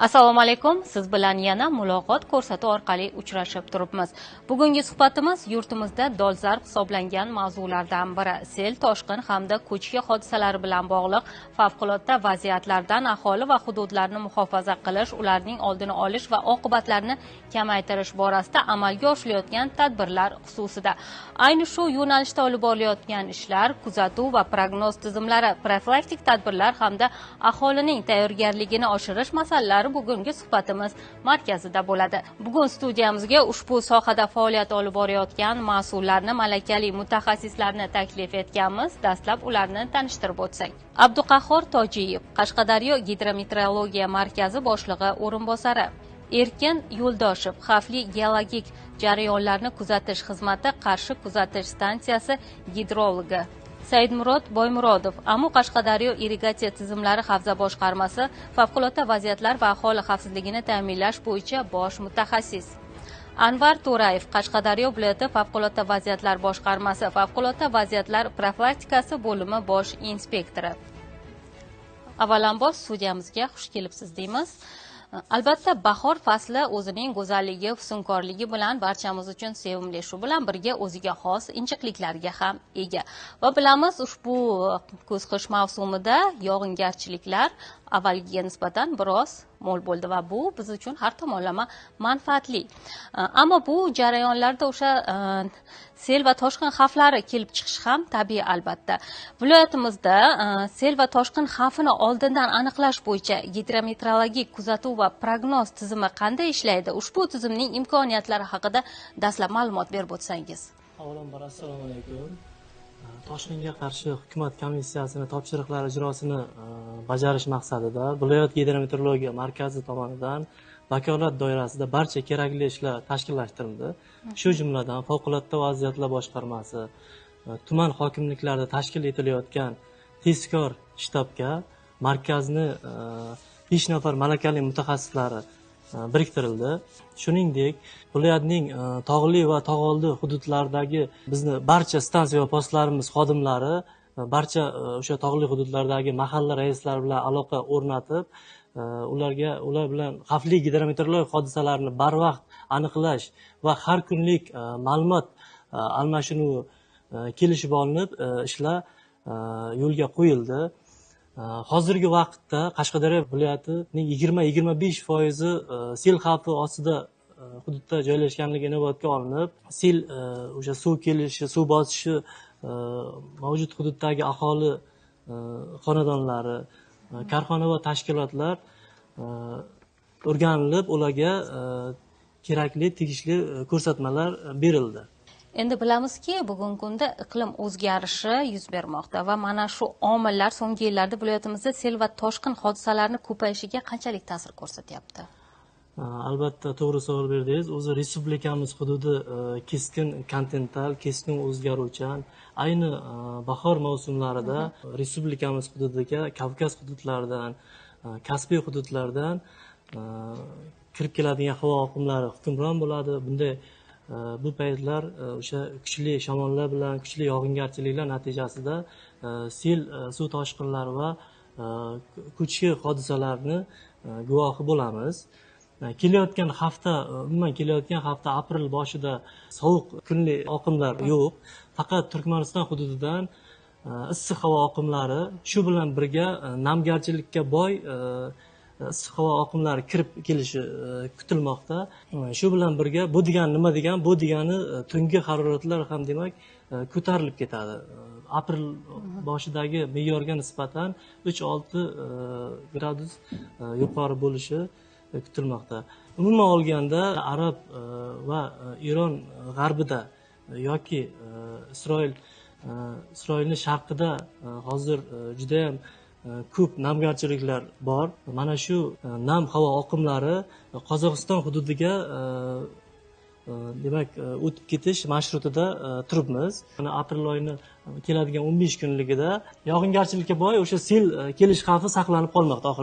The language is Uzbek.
Assalomu alaykum. Siz bilan yana muloqot ko'rsatuvi orqali uchrashib turibmiz. Bugungi suhbatimiz yurtimizda dolzarb hisoblangan mavzulardan biri sel, toshqin hamda ko'chki hodisalari bilan bog'liq favqulodda vaziyatlardan aholi va hududlarni muhofaza qilish, ularning oldini olish va oqibatlarini kamaytirish borasida amalga oshirilayotgan tadbirlar xususida. Ayni shu yo'nalishda olib borilayotgan ishlar, kuzatuv va prognoz tizimlari, profilaktik tadbirlar hamda aholining tayyorgarligini oshirish masalalari bugungi suhbatimiz markazida bo'ladi. Bugun studiyamizga ushbu sohada faoliyat olib borayotgan mas'ullarni, malakali mutaxassislarni taklif etganmiz. Dastlab ularni tanishtirib o'tsak. Abduqahhor Tojiyev, Qashqadaryo gidrometeorologiya markazi boshlig'i o'rinbosari. Erkin Yo'ldoshev, xavfli geologik jarayonlarni kuzatish xizmati Qarshi kuzatish stansiyasi gidrologi. Saidmurod Boymurodov, Amu Qashqadaryo irrigatsiya tizimlari havza boshqarmasi, favqulodda vaziyatlar va aholi xavfsizligini ta'minlash bo'yicha bosh mutaxassis. Anvar To'rayev, Qashqadaryo viloyati favqulodda vaziyatlar boshqarmasi, favqulodda vaziyatlar profilaktikasi bo'limi bosh inspektori. Avvalambor studiyamizga xush kelibsiz deymiz. Albatta, bahor fasli o'zining go'zalligi, husnkorligi bilan barchamiz uchun sevimli, shu bilan birga o'ziga xos injiqliklarga ham ega. Va bilamiz, ushbu kuz-qish mavsumida yog'ingarchiliklar avvalgiga nisbatan biroz mo'l bo'ldi va bu biz uchun har tomonlama manfaatli. Ammo bu jarayonlarda o'sha sel va toshqin xavflari kelib chiqishi ham tabiiy albatta. Viloyatimizda sel va toshqin xavfini oldindan aniqlash bo'yicha gidrometeorologik kuzatuv va prognoz tizimi qanday ishlaydi? Ushbu tizimning imkoniyatlari haqida dastlab ma'lumot berib o'tsangiz. Avvalambor assalomu alaykum. Toshqinga qarshi hukumat komissiyasini topshiriqlari ijrosini bajarish maqsadida viloyat gidrometeorologiya markazi tomonidan vakolat doirasida barcha kerakli ishlar tashkillashtirildi. Shu jumladan favqulodda vaziyatlar boshqarmasi, tuman hokimliklarida tashkil etilayotgan tezkor shtabga markazni 5 nafar malakali mutaxassislari biriktirildi. Shuningdek, viloyatning tog'li va tog'oldi hududlaridagi bizni barcha stansiya va postlarimiz xodimlari barcha o'sha tog'li hududlardagi mahalla raislari bilan aloqa o'rnatib, ular bilan xavfli gidrometeorologik hodisalarni barvaqt aniqlash va har kunlik ma'lumot almashinuvi kelishib olinib, ishlar yo'lga qo'yildi. Hozirgi vaqtda Qashqadaryo viloyatining 20-25% sel xavfi ostida hududda joylashganligi inobatga olinib, sel o'sha suv kelishi, suv bosishi mavjud hududdagi aholi xonadonlari, korxona va tashkilotlar o'rganilib, ularga kerakli tegishli ko'rsatmalar berildi. Endi bilamizki, bugungi kunda iqlim o'zgarishi yuz bermoqda va mana shu omillar so'nggi yillarda viloyatimizda sel va toshqin hodisalarini ko'payishiga qanchalik ta'sir ko'rsatyapti? Albatta, to'g'ri savol berdingiz. O'zi respublikamiz hududi keskin kontinental, keskin o'zgaruvchan. Ayni bahor mavsumlarida respublikamiz hududiga Kavkaz hududlaridan, Kaspiy hududlaridan kirib keladigan havo oqimlari hukmron bo'ladi. Bunday bu paytlar o'sha kuchli shamollar bilan kuchli yog'ingarchiliklar natijasida sel, suv toshqinlari va ko'chki hodisalarini guvohi bo'lamiz. Umuman kelayotgan hafta aprel boshida sovuq kunli oqimlar yo'q. Faqat Turkmaniston hududidan issiq havo oqimlari, shu bilan birga namgarchilikka boy issiq havo oqimlari kirib kelishi kutilmoqda. Shu bilan birga bu degani nima degan? Bu degani tungi haroratlar ham demak ko'tarilib ketadi. Aprel boshidagi me'yorga nisbatan 3-6 gradus yuqori bo'lishi kutilmoqda. Umuman olganda Arab va Eron g'arbida yoki Isroilning sharqida hozir juda ham ko'p namgarchiliklar bor. Mana shu nam havo oqimlari Qozog'iston hududiga demak o'tib ketish marshrutida turibmiz. Mana aprel oyini keladigan 15 kunligida yog'ingarchilikka boy o'sha sel kelish xavfi saqlanib qolmoqda.